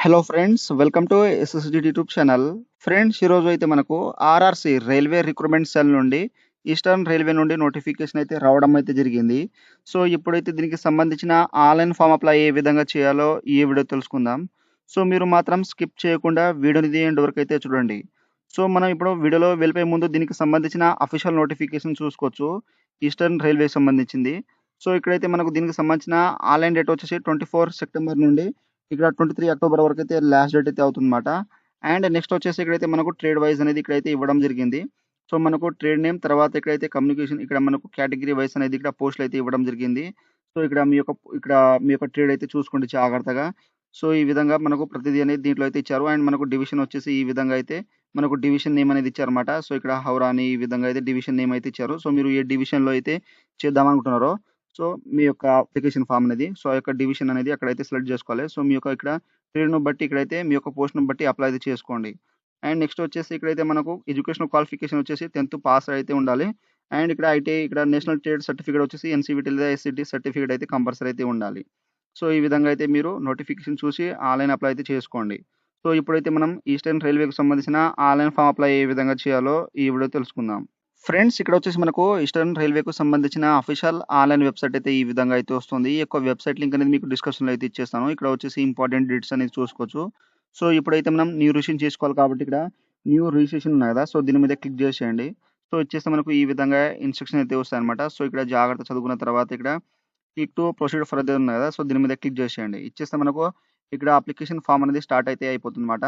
Hello friends, welcome to SSD YouTube channel. Friends, ఈరోజు అయితే మనకు ఆర్ఆర్‌సి రైల్వే రిక్రూట్మెంట్ సెల్ నుండి ఈస్టర్న్ రైల్వే నుండి నోటిఫికేషన్ అయితే రావడం అయితే జరిగింది. సో, ఇప్పుడైతే దీనికి సంబంధించిన ఆన్‌లైన్ ఫామ్ అప్లై ఏ విధంగా చేయాలో ఈ వీడియో తెలుసుకుందాం. సో, మీరు మాత్రం స్కిప్ చేయకుండా వీడియోని ఎండ్ వరకు అయితే చూడండి. సో, మనం ఇప్పుడు వీడియోలో వెళ్ళిపోయే ముందు దీనికి సంబంధించిన అఫీషియల్ నోటిఫికేషన్ చూసుకోవచ్చు. ఈస్టర్న్ రైల్వేకి సంబంధించింది. సో, ఇక్కడైతే మనకు దీనికి సంబంధించిన ఆన్‌లైన్ డేట్ వచ్చేసి 24 సెప్టెంబర్ నుండి ఇక్కడ 23 అక్టోబర్ వరకైతే లాస్ట్ డేట్ అయితే అవుతుందన్నమాట. అండ్ నెక్స్ట్ వచ్చేసి ఇక్కడైతే మనకు ట్రేడ్ వైస్ అనేది ఇక్కడైతే ఇవ్వడం జరిగింది. సో, మనకు ట్రేడ్ నేమ్ తర్వాత ఇక్కడైతే కమ్యూనికేషన్ ఇక్కడ మనకు కేటగిరీ వైస్ అనేది ఇక్కడ పోస్టులు అయితే ఇవ్వడం జరిగింది. సో, ఇక్కడ మీ యొక్క ట్రేడ్ అయితే చూసుకోండి జాగ్రత్తగా. సో, ఈ విధంగా మనకు ప్రతిదీ అనేది దీంట్లో అయితే ఇచ్చారు. అండ్ మనకు డివిజన్ వచ్చేసి ఈ విధంగా అయితే మనకు డివిజన్ నేమ్ అనేది ఇచ్చారన్నమాట. సో, ఇక్కడ హౌరా అని ఈ విధంగా అయితే డివిజన్ నేమ్ అయితే ఇచ్చారు. సో, మీరు ఏ డివిజన్‌లో అయితే చేద్దామనుకుంటున్నారో సో, మీ యొక్క అప్లికేషన్ ఫామ్ అనేది సో, ఆ యొక్క డివిజన్ అనేది అక్కడైతే సెలెక్ట్ చేసుకోవాలి. సో, మీ యొక్క ఇక్కడ ట్రేడ్‌ను బట్టి ఇక్కడైతే మీ యొక్క పోస్ట్‌ని బట్టి అప్లై అయితే చేసుకోండి. అండ్ నెక్స్ట్ వచ్చేసి ఇక్కడైతే మనకు ఎడ్యుకేషనల్ క్వాలిఫికేషన్ వచ్చేసి 10థ్ పాస్ అయితే ఉండాలి. అండ్ ఇక్కడ ఐటీఐ ఇక్కడ నేషనల్ ట్రేడ్ సర్టిఫికేట్ వచ్చేసి ఎన్‌సీవీటీ లేదా ఎస్‌సీటీ సర్టిఫికేట్ అయితే కంపల్సరీ అయితే ఉండాలి. సో, ఈ విధంగా అయితే మీరు నోటిఫికేషన్ చూసి ఆన్‌లైన్ అప్లై అయితే చేసుకోండి. సో, ఇప్పుడైతే మనం ఈస్టర్న్ రైల్వేకి సంబంధించిన ఆన్‌లైన్ ఫామ్ అప్లై ఏ విధంగా చేయాలో ఈ వీడియో తెలుసుకుందాం. ఫ్రెండ్స్, ఇక్కడ వచ్చేసి మనకు ఈస్టర్న్ రైల్వేకు సంబంధించిన అఫీషియల్ ఆన్‌లైన్ వెబ్‌సైట్ అయితే ఈ విధంగా అయితే వస్తుంది. ఈ యొక్క వెబ్‌సైట్ లింక్ అనేది మీకు డిస్క్రిప్షన్‌లో అయితే ఇచ్చేస్తాను. ఇక్కడ వచ్చేసి ఇంపార్టెంట్ డేట్స్ అనేది చూసుకోవచ్చు. సో, ఇప్పుడైతే మనం న్యూ రిజిస్ట్రేషన్ చేసుకోవాలి కాబట్టి ఇక్కడ న్యూ రిజిస్ట్రేషన్ ఉన్నాయి కదా! సో, దీని మీద క్లిక్ చేసేయండి. సో, ఇచ్చేస్తే మనకు ఈ విధంగా ఇన్‌స్ట్రక్షన్ అయితే వస్తాయన్నమాట. సో, ఇక్కడ జాగ్రత్తగా చదువుకున్న తర్వాత ఇక్కడ క్లిక్ టు ప్రొసీడ్ ఫర్దర్ ఉంది కదా! సో, దీని మీద క్లిక్ చేసేయండి. ఇచ్చేస్తే మనకు ఇక్కడ అప్లికేషన్ ఫార్మ్ అనేది స్టార్ట్ అయితే అయిపోతుందన్నమాట.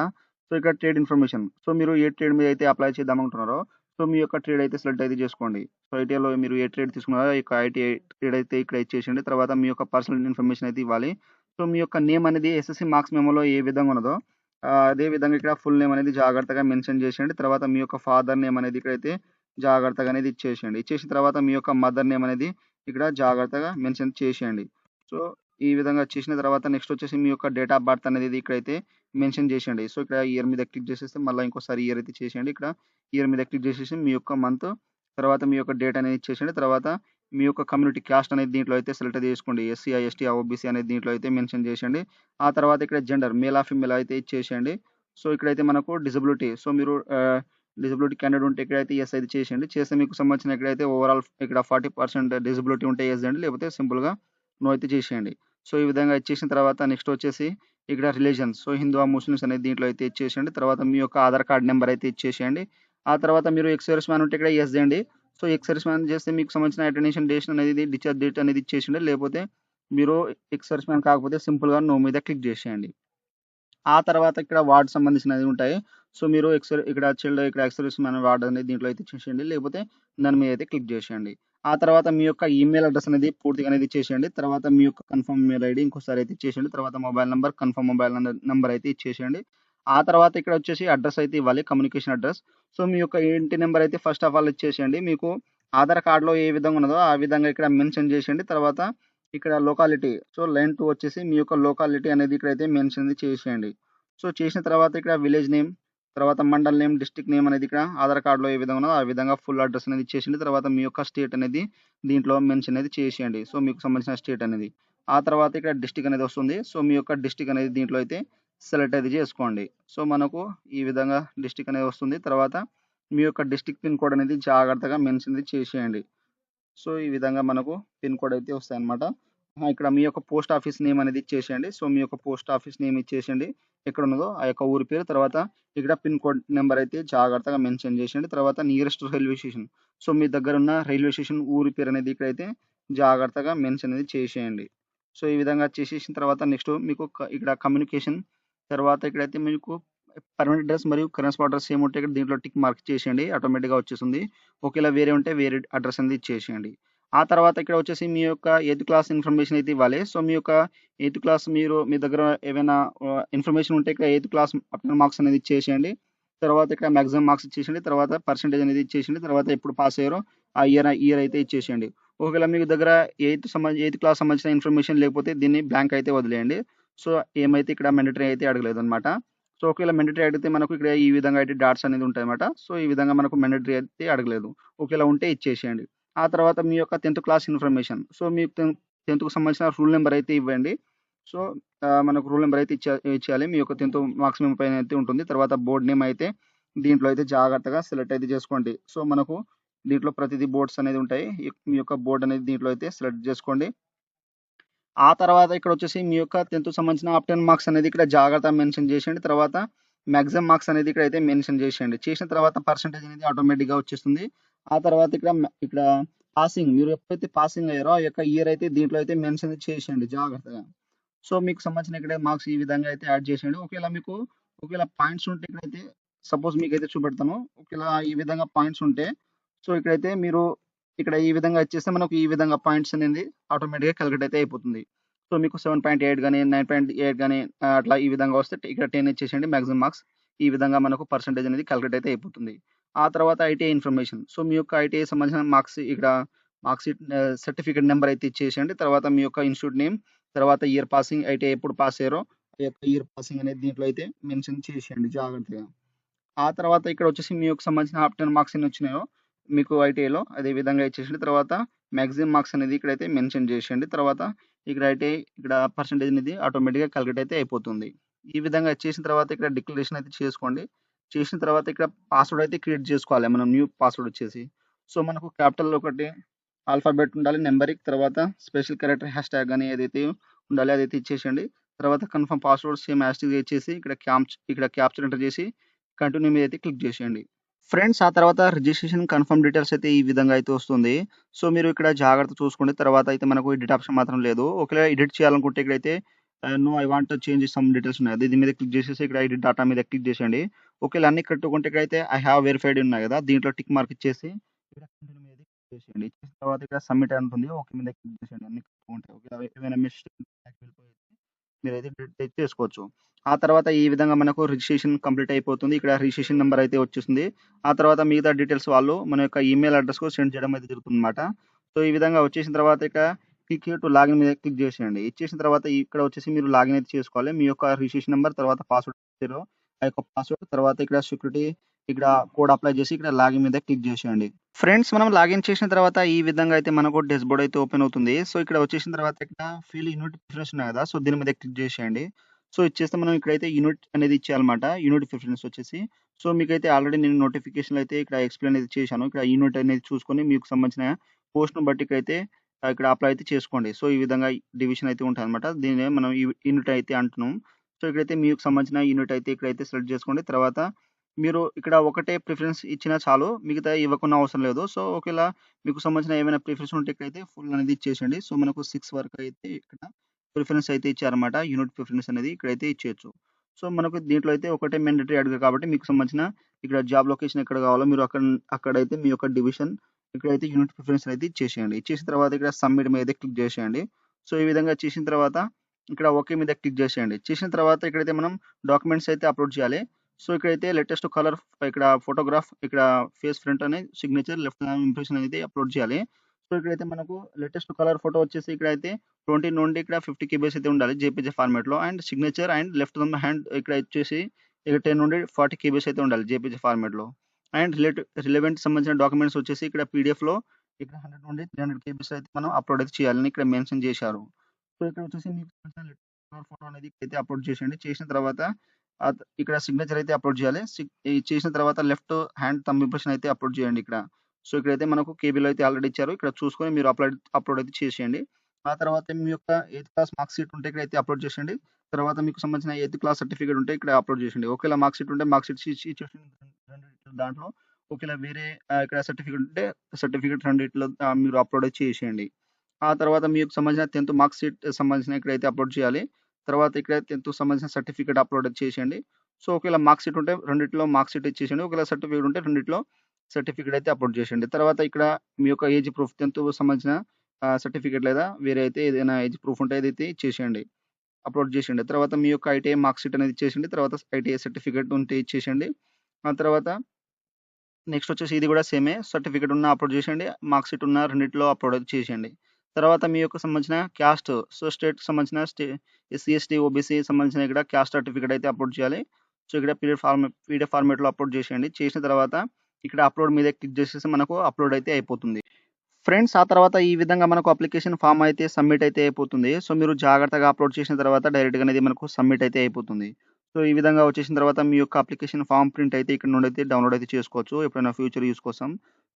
సో, ఇక్కడ ట్రేడ్ ఇన్ఫర్మేషన్. సో, మీరు ఏ ట్రేడ్ మీద అయితే అప్లై చేద్దామనుకుంటున్నారో సో, మీ యొక్క ట్రేడ్ అయితే సెలెక్ట్ అయితే చేసుకోండి. సో, ఐటీఐలో మీరు ఏ ట్రేడ్ తీసుకున్నారో ఈ యొక్క ఐటీఐ ట్రేడ్ అయితే ఇక్కడ ఇచ్చేసేయండి. తర్వాత మీ యొక్క పర్సనల్ ఇన్ఫర్మేషన్ అయితే ఇవ్వాలి. సో, మీ యొక్క నేమ్ అనేది ఎస్ఎస్‌సి మార్క్స్ మెమోలో ఏ విధంగా ఉన్నదో అదే విధంగా ఇక్కడ ఫుల్ నేమ్ అనేది జాగ్రత్తగా మెన్షన్ చేసేయండి. తర్వాత మీ యొక్క ఫాదర్ నేమ్ అనేది ఇక్కడైతే జాగ్రత్తగా అనేది ఇచ్చేసేయండి. ఇచ్చేసిన తర్వాత మీ యొక్క మదర్ నేమ్ అనేది ఇక్కడ జాగ్రత్తగా మెన్షన్ చేసేయండి. సో, ఈ విధంగా చేసిన తర్వాత నెక్స్ట్ వచ్చేసి మీ యొక్క డేట్ ఆఫ్ బర్త్ అనేది ఇక్కడైతే మెన్షన్ చేసేయండి. సో, ఇక్కడ ఇయర్ మీద క్లిక్ చేసేస్తే మళ్ళా ఇంకోసారి ఇయర్ అయితే చేసేయండి. ఇక్కడ ఇయర్ మీద క్లిక్ చేసేసి మీ యొక్క మంత్, తర్వాత మీ యొక్క డేట్ అనేది ఇచ్చేసేయండి. తర్వాత మీ యొక్క కమ్యూనిటీ క్యాస్ట్ అనేది దీంట్లో అయితే సెలెక్ట్ చేసుకోండి. ఎస్సీ, ఎస్టీ, ఓబీసీ అనేది దీంట్లో అయితే మెన్షన్ చేసేయండి. ఆ తర్వాత ఇక్కడ జెండర్ మేలా, ఫీమేల్ అయితే ఇచ్చేసేయండి. సో, ఇక్కడైతే మనకు డిజబిలిటీ సో, మీరు డిజబిలిటీ క్యాండిడేట్ ఉంటే ఇక్కడైతే యెస్ అయితే చేసేయండి. చేస్తే మీకు సంబంధించిన ఇక్కడైతే ఓవరాల్ ఇక్కడ 40% డిజబిలిటీ ఉంటే యెస్ అండి. లేకపోతే సింపుల్‌గా నో అయితే చేసేయండి. సో, ఈ విధంగా ఇచ్చేసిన తర్వాత నెక్స్ట్ వచ్చేసి ఇక్కడ రిలీజియన్స్ సో, హిందూ, ముస్లిమ్స్ అనేది దీంట్లో అయితే ఇచ్చేసేయండి. తర్వాత మీ యొక్క ఆధార్ కార్డ్ నంబర్ అయితే ఇచ్చేసేయండి. ఆ తర్వాత మీరు ఎక్స్ సర్వీస్ మ్యాన్ ఉంటే ఇక్కడ యెస్ చేయండి. సో, ఎక్స్ సర్వీస్ మ్యాన్ చేస్తే మీకు సంబంధించిన అటెండేషన్ డేషన్ అనేది డిశ్చార్జ్ డేట్ అనేది ఇచ్చేసేయండి. లేకపోతే మీరు ఎక్స్ సర్వీస్ మ్యాన్ కాకపోతే సింపుల్‌గా నో మీద క్లిక్ చేసేయండి. ఆ తర్వాత ఇక్కడ వార్డ్ సంబంధించినవి ఉంటాయి. సో, మీరు ఇక్కడ ఎక్స్ సర్వీస్ మ్యాన్ వార్డ్ అనేది దీంట్లో అయితే ఇచ్చేసేయండి. లేకపోతే దాని మీద అయితే క్లిక్ చేసేయండి. ఆ తర్వాత మీ యొక్క ఈమెయిల్ అడ్రెస్ అనేది పూర్తిగా అనేది ఇచ్చేసేయండి. తర్వాత మీ యొక్క కన్ఫర్మ్ మెయిల్ ఐడీ ఇంకోసారి అయితే ఇచ్చేసేయండి. తర్వాత mobile number, confirm mobile number అయితే ఇచ్చేసేయండి. ఆ తర్వాత ఇక్కడ వచ్చేసి అడ్రెస్ అయితే ఇవ్వాలి. Communication address. సో, మీ యొక్క ఇంటి నంబర్ అయితే ఫస్ట్ ఆఫ్ ఆల్ ఇచ్చేసేయండి. మీకు ఆధార్ కార్డ్‌లో ఏ విధంగా ఉన్నదో ఆ విధంగా ఇక్కడ మెన్షన్ చేసేయండి. తర్వాత ఇక్కడ లొకాలిటీ సో, లైన్ 2 వచ్చేసి మీ యొక్క లొకాలిటీ అనేది ఇక్కడైతే మెన్షన్ చేసేయండి. సో, చేసిన తర్వాత ఇక్కడ విలేజ్ నేమ్, తర్వాత మండల్ నేమ్, డిస్ట్రిక్ట్ నేమ్ అనేది ఇక్కడ ఆధార్ కార్డ్‌లో ఏ విధంగా ఉన్నదో ఆ విధంగా ఫుల్ అడ్రెస్ అనేది ఇచ్చేసేయండి. తర్వాత మీ యొక్క స్టేట్ అనేది దీంట్లో మెన్షన్ అనేది చేసేయండి. సో, మీకు సంబంధించిన స్టేట్ అనేది. ఆ తర్వాత ఇక్కడ డిస్ట్రిక్ట్ అనేది వస్తుంది. సో, మీ యొక్క డిస్ట్రిక్ట్ అనేది దీంట్లో అయితే సెలెక్ట్ అయితే చేసుకోండి. సో, మనకు ఈ విధంగా డిస్ట్రిక్ట్ అనేది వస్తుంది. తర్వాత మీ యొక్క డిస్ట్రిక్ట్ పిన్ కోడ్ అనేది జాగ్రత్తగా మెన్షన్ అనేది చేసేయండి. సో, ఈ విధంగా మనకు పిన్ కోడ్ అయితే వస్తాయన్నమాట. ఇక్కడ మీ యొక్క పోస్ట్ ఆఫీస్ నేమ్ అనేది ఇచ్చేసేయండి. సో, మీ యొక్క పోస్ట్ ఆఫీస్ నేమ్ ఇచ్చేసేయండి. ఎక్కడున్నదో ఆ యొక్క ఊరి పేరు. తర్వాత ఇక్కడ పిన్ కోడ్ నంబర్ అయితే జాగ్రత్తగా మెన్షన్ చేసేయండి. తర్వాత నియరెస్ట్ రైల్వే స్టేషన్. సో, మీ దగ్గరున్న రైల్వే స్టేషన్ ఊరి పేరు అనేది ఇక్కడైతే జాగ్రత్తగా మెన్షన్ అనేది చేసేయండి. సో, ఈ విధంగా చేసేసిన తర్వాత నెక్స్ట్ మీకు ఇక్కడ కమ్యూనికేషన్ తర్వాత ఇక్కడైతే మీకు పర్మనెంట్ అడ్రెస్ మరియు కరెస్పాండ్ అడ్రెస్ సేమ్ ఉంటే ఇక్కడ దీంట్లో టిక్ మార్క్ చేసేయండి. ఆటోమేటిక్‌గా వచ్చేస్తుంది. ఒకేలా వేరే ఉంటే వేరే అడ్రెస్ అనేది ఇచ్చేసేయండి. ఆ తర్వాత ఇక్కడ వచ్చేసి మీ యొక్క ఎయిత్ క్లాస్ ఇన్ఫర్మేషన్ అయితే ఇవ్వాలి. సో, మీ యొక్క ఎయిత్ క్లాస్ మీరు మీ దగ్గర ఏవైనా ఇన్ఫర్మేషన్ ఉంటే ఇక్కడ ఎయిత్ క్లాస్ అటెండ్ మార్క్స్ అనేది ఇచ్చేసేయండి. తర్వాత ఇక్కడ మాక్సిమం మార్క్స్ ఇచ్చేసేయండి. తర్వాత పర్సెంటేజ్ అనేది ఇచ్చేసేయండి. తర్వాత ఎప్పుడు పాస్ అయ్యారో ఆ ఇయర్ అయితే ఇచ్చేసేయండి. ఒకవేళ మీకు దగ్గర ఎయిత్ క్లాస్ సంబంధించిన ఇన్ఫర్మేషన్ లేకపోతే దీన్ని బ్లాంక్ అయితే వదిలేయండి. సో, ఏమైతే ఇక్కడ మాండేటరీ అయితే అడగలేదన్నమాట. సో, ఒకవేళ మాండేటరీ అడిగితే మనకు ఇక్కడ ఈ విధంగా అయితే డాట్స్ అనేది ఉంటాయన్నమాట. సో, ఈ విధంగా మనకు మాండేటరీ అయితే అడగలేదు. ఒకవేళ ఉంటే ఇచ్చేసేయండి. ఆ తర్వాత మీ యొక్క 10థ్ క్లాస్ ఇన్ఫర్మేషన్. సో, మీ 10థ్‌కి సంబంధించిన రూల్ నంబర్ అయితే ఇవ్వండి. సో, మనకు రూల్ నెంబర్ అయితే ఇచ్చేయాలి. మీ యొక్క 10th మార్క్స్ మెమో పైన అయితే ఉంటుంది. తర్వాత బోర్డ్ నేమ్ అయితే దీంట్లో అయితే జాగ్రత్తగా సెలెక్ట్ అయితే చేసుకోండి. సో, మనకు దీంట్లో ప్రతిదీ బోర్డ్స్ అనేది ఉంటాయి. మీ యొక్క బోర్డ్ అనేది దీంట్లో అయితే సెలెక్ట్ చేసుకోండి. ఆ తర్వాత ఇక్కడొచ్చేసి మీ యొక్క 10th సంబంధించిన హాఫ్ 10 మార్క్స్ అనేది ఇక్కడ జాగ్రత్తగా మెన్షన్ చేసేయండి. తర్వాత మాక్సిమం మార్క్స్ అనేది ఇక్కడైతే మెన్షన్ చేసేయండి. చేసిన తర్వాత పర్సెంటేజ్ అనేది ఆటోమేటిక్‌గా వచ్చేస్తుంది. ఆ తర్వాత ఇక్కడ పాసింగ్ మీరు ఎప్పుడైతే పాసింగ్ అయ్యారో ఆ యొక్క ఇయర్ అయితే దీంట్లో అయితే మెన్షన్ చేసేయండి జాగ్రత్తగా. సో, మీకు సంబంధించిన ఇక్కడ మార్క్స్ ఈ విధంగా అయితే యాడ్ చేసేయండి. ఒకవేళ పాయింట్స్ ఉంటే ఇక్కడైతే సపోజ్ మీకైతే చూపెడతాను. ఒకవేళ ఈ విధంగా పాయింట్స్ ఉంటే సో, ఇక్కడైతే మీరు ఇక్కడ ఈ విధంగా ఇచ్చేస్తే మనకు ఈ విధంగా పాయింట్స్ అనేది ఆటోమేటిక్‌గా కాలిక్యులేట్ అయితే అయిపోతుంది. సో, మీకు 7.8 గాని, 9.8 గాని అట్లా ఈ విధంగా వస్తే ఇక్కడ 10 ఇచ్చేసేయండి మాక్సిమం మార్క్స్. ఈ విధంగా మనకు పర్సెంటేజ్ అనేది కాలిక్యులేట్ అయితే అయిపోతుంది. ఆ తర్వాత ఐటీఐ ఇన్ఫర్మేషన్. సో, మీ యొక్క ఐటీఐ సంబంధించిన మార్క్స్ ఇక్కడ మార్క్షీట్ సర్టిఫికేట్ నంబర్ అయితే ఇచ్చేసేయండి. తర్వాత మీ యొక్క ఇన్‌స్టిట్యూట్ నేమ్, తర్వాత ఇయర్ పాసింగ్ ఐటీఐ ఎప్పుడు పాస్ అయ్యారో ఆ యొక్క ఇయర్ పాసింగ్ అనేది దీంట్లో అయితే మెన్షన్ చేసేయండి జాగ్రత్తగా. ఆ తర్వాత ఇక్కడొచ్చేసి మీ యొక్క సంబంధించిన హాఫ్ 10 మార్క్స్ ఎన్ని వచ్చినాయో మీకు ఐటీఐలో అదే విధంగా ఇచ్చేసేయండి. తర్వాత మాక్సిమం మార్క్స్ అనేది ఇక్కడైతే మెన్షన్ చేసేయండి. తర్వాత ఇక్కడ ఐటీఐ ఇక్కడ పర్సెంటేజ్ అనేది ఆటోమేటిక్‌గా కాలిక్యులేట్ అయితే అయిపోతుంది. ఈ విధంగా చేసిన తర్వాత ఇక్కడ డిక్లరేషన్ అయితే చేసుకోండి. చేసిన తర్వాత ఇక్కడ పాస్వర్డ్ అయితే క్రియేట్ చేసుకోవాలి. మనం న్యూ పాస్వర్డ్ వచ్చేసి. సో, మనకు క్యాపిటల్ ఒకటి ఆల్ఫాబెట్ ఉండాలి, నంబరిక్ తర్వాత స్పెషల్ క్యారెక్టర్ హ్యాష్‌ట్యాగ్ అని ఏదైతే ఉండాలి అదైతే ఇచ్చేసేయండి. తర్వాత confirm password same as it is ఇచ్చేసి ఇక్కడ క్యాప్చర్ ఎంటర్ చేసి కంటిన్యూ మీద అయితే క్లిక్ చేసేయండి. ఫ్రెండ్స్ ఆ తర్వాత రిజిస్ట్రేషన్ కన్ఫర్మ్ డీటెయిల్స్ అయితే ఈ విధంగా అయితే వస్తుంది. సో, మీరు ఇక్కడ జాగ్రత్త చూసుకోండి. తర్వాత అయితే మనకు ఎడిట్ ఆప్షన్ మాత్రం లేదు. ఒకవేళ ఎడిట్ చేయాలనుకుంటే ఇక్కడైతే no I want to change some details ఉన్నాయి. దీని మీద క్లిక్ చేసేసి ఇక్కడ ఎడిట్ డాటా మీద క్లిక్ చేసేయండి. ఒకవేళ అన్ని కరెక్ట్‌గా ఉంటే ఇక్కడైతే ఐ హావ్ వెరిఫైడ్ ఉన్నాయి కదా! దీంట్లో టిక్ మార్క్ ఇచ్చేసి ఇక్కడ కంటిన్యూ మీద క్లిక్ చేసేయండి. చేసిన తర్వాత ఇక్కడ సబ్మిట్ అని ఉంటుంది. ఓకే మీద క్లిక్ చేసేయండి. అన్ని కరెక్ట్‌గా ఉంటాయి. ఒకవేళ ఏమైనా మిస్టేక్ వెళ్ళిపోతే మీరైతే ఎడిట్ చేసుకోవచ్చు. ఆ తర్వాత ఈ విధంగా మనకు రిజిస్ట్రేషన్ కంప్లీట్ అయిపోతుంది. ఇక్కడ రిజిస్ట్రేషన్ నంబర్ అయితే వచ్చేస్తుంది. ఆ తర్వాత మిగతా డీటెయిల్స్ వాళ్ళు మన యొక్క ఈమెయిల్ అడ్రెస్‌కు సెండ్ చేయడం అయితే జరుగుతుందన్నమాట. సో, ఈ విధంగా వచ్చేసిన తర్వాత ఇక క్లిక్ హియర్ టు లాగిన్ మీద క్లిక్ చేసేయండి. ఇచ్చేసిన తర్వాత ఇక్కడ వచ్చేసి మీరు లాగిన్ అయితే చేసుకోవాలి. మీ యొక్క రిజిస్ట్రేషన్ నంబర్ తర్వాత పాస్వర్డ్ ఇచ్చారో ఆ యొక్క పాస్వర్డ్ తర్వాత ఇక్కడ సెక్యూరిటీ ఇక్కడ కోడ్ అప్లై చేసి ఇక్కడ లాగిన్ మీద క్లిక్ చేసేయండి. ఫ్రెండ్స్ మనం లాగిన్ చేసిన తర్వాత ఈ విధంగా అయితే మనకు డాష్‌బోర్డ్ అయితే ఓపెన్ అవుతుంది. సో, ఇక్కడ వచ్చేసిన తర్వాత ఇక్కడ ఫిల్ యూనిట్ ప్రిఫరెన్స్ ఉన్నాయి కదా! సో, దీని మీద క్లిక్ చేసేయండి. సో, ఇచ్చేస్తే మనం ఇక్కడైతే యూనిట్ అనేది ఇచ్చేయాలన్నమాట. యూనిట్ ప్రిఫరెన్స్ వచ్చేసి. సో, మీకైతే ఆల్రెడీ నేను నోటిఫికేషన్‌లో అయితే ఇక్కడ ఎక్స్‌ప్లెయిన్ అయితే చేశాను. ఇక్కడ యూనిట్ అనేది చూసుకొని మీకు సంబంధించిన పోస్ట్‌ని బట్టి ఇక్కడైతే ఇక్కడ అప్లై అయితే చేసుకోండి. సో, ఈ విధంగా డివిజన్ అయితే ఉంటాయన్నమాట. దీన్నే మనం యూనిట్ అయితే అంటున్నాం. సో, ఇక్కడైతే మీకు సంబంధించిన యూనిట్ అయితే ఇక్కడైతే సెలెక్ట్ చేసుకోండి. తర్వాత మీరు ఇక్కడ ఒకటే ప్రిఫరెన్స్ ఇచ్చినా చాలు. మిగతాయి ఇవ్వకున్న అవసరం లేదు. సో, ఒకవేళ మీకు సంబంధించిన ఏమైనా ప్రిఫరెన్స్ ఉంటే ఇక్కడైతే ఫుల్ అనేది ఇచ్చేసేయండి. సో, మనకు 6 వరకు అయితే ఇక్కడ ప్రిఫరెన్స్ అయితే ఇచ్చారన్నమాట. యూనిట్ ప్రిఫరెన్స్ అనేది ఇక్కడైతే ఇచ్చేయొచ్చు. సో, మనకు దీంట్లో అయితే ఒకటే మ్యాండేటరీ అడిగారు కాబట్టి మీకు సంబంధించిన ఇక్కడ జాబ్ లొకేషన్ ఎక్కడ కావాలో మీరు అక్కడైతే మీ యొక్క డివిజన్ ఇక్కడైతే యూనిట్ ప్రిఫరెన్స్ అనేది ఇచ్చేసేయండి. ఇచ్చేసిన తర్వాత ఇక్కడ సబ్మిట్ మీద క్లిక్ చేసేయండి. సో, ఈ విధంగా చేసిన తర్వాత ఇక్కడ ఓకే మీద క్లిక్ చేసేయండి. చేసిన తర్వాత ఇక్కడైతే మనం డాక్యుమెంట్స్ అయితే అప్‌లోడ్ చేయాలి. సో, ఇక్కడైతే లేటెస్ట్ కలర్ ఇక్కడ ఫోటోగ్రాఫ్ ఇక్కడ ఫేస్ ఫ్రంట్ అనే సిగ్నేచర్ లెఫ్ట్ ఇంప్రెషన్ అనేది అప్‌లోడ్ చేయాలి. సో, ఇక్కడైతే మనకు లేటెస్ట్ కలర్ ఫోటో వచ్చేసి ఇక్కడైతే 20 నుండి ఇక్కడ 50 కేబీస్ అయితే ఉండాలి జేపీజీ ఫార్మాట్‌లో and signature and left hand ఇక్కడ వచ్చేసి ఇక్కడ 10 నుండి 40 కేబీస్ అయితే ఉండాలి జేపీజీ ఫార్మాట్‌లో. అండ్ రిలవెంట్ సంబంధించిన డాక్యుమెంట్స్ వచ్చేసి ఇక్కడ పీడీఎఫ్‌లో ఇక్కడ 100 నుండి 300 కేబీస్ అయితే మనం అప్‌లోడ్ అయితే చేయాలని ఇక్కడ మెన్షన్ చేశారు. సో, ఇక్కడ వచ్చేసి మీకు సంబంధించిన లేటెస్ట్ కలర్ ఫోటో అనేది ఇక్కడైతే అప్‌లోడ్ చేసేయండి. చేసిన తర్వాత ఇక్కడ సిగ్నేచర్ అయితే అప్‌లోడ్ చేయాలి. ఇది చేసిన తర్వాత లెఫ్ట్ హ్యాండ్ థంబ్ ఇంప్రెషన్ అయితే అప్‌లోడ్ చేయండి ఇక్కడ. సో, ఇక్కడైతే మనకు కేబీలో అయితే ఆల్రెడీ ఇచ్చారు. ఇక్కడ చూసుకొని మీరు అప్‌లోడ్ అయితే చేసేయండి. ఆ తర్వాత మీ యొక్క 8థ్ క్లాస్ మార్క్ షీట్ ఉంటే ఇక్కడైతే అప్‌లోడ్ చేసేయండి. తర్వాత మీకు సంబంధించిన 8థ్ క్లాస్ సర్టిఫికేట్ ఉంటే ఇక్కడ అప్‌లోడ్ చేసేయండి. ఒకవేళ మార్క్ షీట్ ఉంటే మార్క్ షీట్ ఇచ్చేసేయండి రెండిట్లో దాంట్లో. ఒకవేళ వేరే ఇక్కడ సర్టిఫికేట్ ఉంటే సర్టిఫికేట్ రెండిట్లో మీరు అప్‌లోడ్ అయితే చేసేయండి. ఆ తర్వాత మీకు సంబంధించిన 10థ్ మార్క్ షీట్ సంబంధించిన ఇక్కడైతే అప్‌లోడ్ చేయాలి. తర్వాత ఇక్కడ 10థ్ సంబంధించిన సర్టిఫికేట్ అప్‌లోడ్ చేసేయండి. సో, ఒకవేళ మార్క్ షీట్ ఉంటే రెండిట్లో మార్క్ షీట్ ఇచ్చేసేయండి. ఒకవేళ సర్టిఫికేట్ ఉంటే రెండిట్లో సర్టిఫికేట్ అయితే అప్‌లోడ్ చేసేయండి. తర్వాత ఇక్కడ మీ యొక్క ఏజ్ ప్రూఫ్ 10థ్ సంబంధించిన సర్టిఫికేట్ లేదా వేరే అయితే ఏదైనా ఏజ్ ప్రూఫ్ ఉంటే అదైతే ఇచ్చేసేయండి. అప్‌లోడ్ చేసేయండి. తర్వాత మీ యొక్క ఐటీఐ మార్క్ షీట్ అనేది ఇచ్చేసేయండి. తర్వాత ఐటీఐ సర్టిఫికేట్ ఉంటే ఇచ్చేసేయండి. ఆ తర్వాత నెక్స్ట్ వచ్చేసి ఇది కూడా సేమే. సర్టిఫికేట్ ఉన్న అప్‌లోడ్ చేసేయండి. మార్క్ షీట్ ఉన్న రెండిట్లో అప్‌లోడ్ అయితే చేసేయండి. తర్వాత మీ యొక్క సంబంధించిన క్యాస్ట్ స్టేట్‌కి సంబంధించిన ఎస్సీ, ఎస్టీ, ఓబీసీ సంబంధించిన ఇక్కడ క్యాస్ట్ సర్టిఫికేట్ అయితే అప్‌లోడ్ చేయాలి. సో, ఇక్కడ పీడీఎఫ్ ఫార్మాట్‌లో అప్‌లోడ్ చేసేయండి. చేసిన తర్వాత ఇక్కడ అప్‌లోడ్ మీద క్లిక్ చేసేసి మనకు అప్‌లోడ్ అయితే అయిపోతుంది. ఫ్రెండ్స్ ఆ తర్వాత ఈ విధంగా మనకు అప్లికేషన్ ఫామ్ అయితే సబ్మిట్ అయితే అయిపోతుంది. సో మీరు జాగ్రత్తగా అప్లోడ్ చేసిన తర్వాత డైరెక్ట్‌గా అనేది మనకు సబ్మిట్ అయితే అయిపోతుంది. సో ఈ విధంగా వచ్చేసిన తర్వాత మీ యొక్క అప్లికేషన్ ఫామ్ ప్రింట్ అయితే ఇక్కడ నుండి అయితే డౌన్‌లోడ్ అయితే చేసుకోవచ్చు. ఎప్పుడైనా ఫ్యూచర్ యూజ్ కోసం.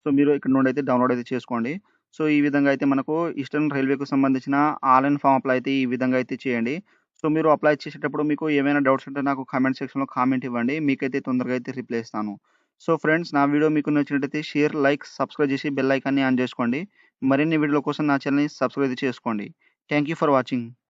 సో మీరు ఇక్కడ నుండి అయితే డౌన్‌లోడ్ అయితే చేసుకోండి. సో ఈ విధంగా అయితే మనకు ఈస్టర్న్ రైల్వేకి సంబంధించిన ఆన్‌లైన్ ఫామ్ అప్లై అయితే ఈ విధంగా అయితే చేయండి. సో మీరు అప్లై చేసేటప్పుడు మీకు ఏమైనా డౌట్స్ ఉంటే నాకు కామెంట్ సెక్షన్‌లో కామెంట్ ఇవ్వండి. మీకైతే తొందరగా అయితే రిప్లై ఇస్తాను. సో ఫ్రెండ్స్ నా వీడియో మీకు నచ్చినట్టయితే షేర్, లైక్, సబ్స్క్రైబ్ చేసి బెల్ ఐకాన్‌ని ఆన్ చేసుకోండి. మరిన్ని వీడియోల కోసం నా ఛానెల్‌ని సబ్స్క్రైబ్ చేసుకోండి. Thank you for watching.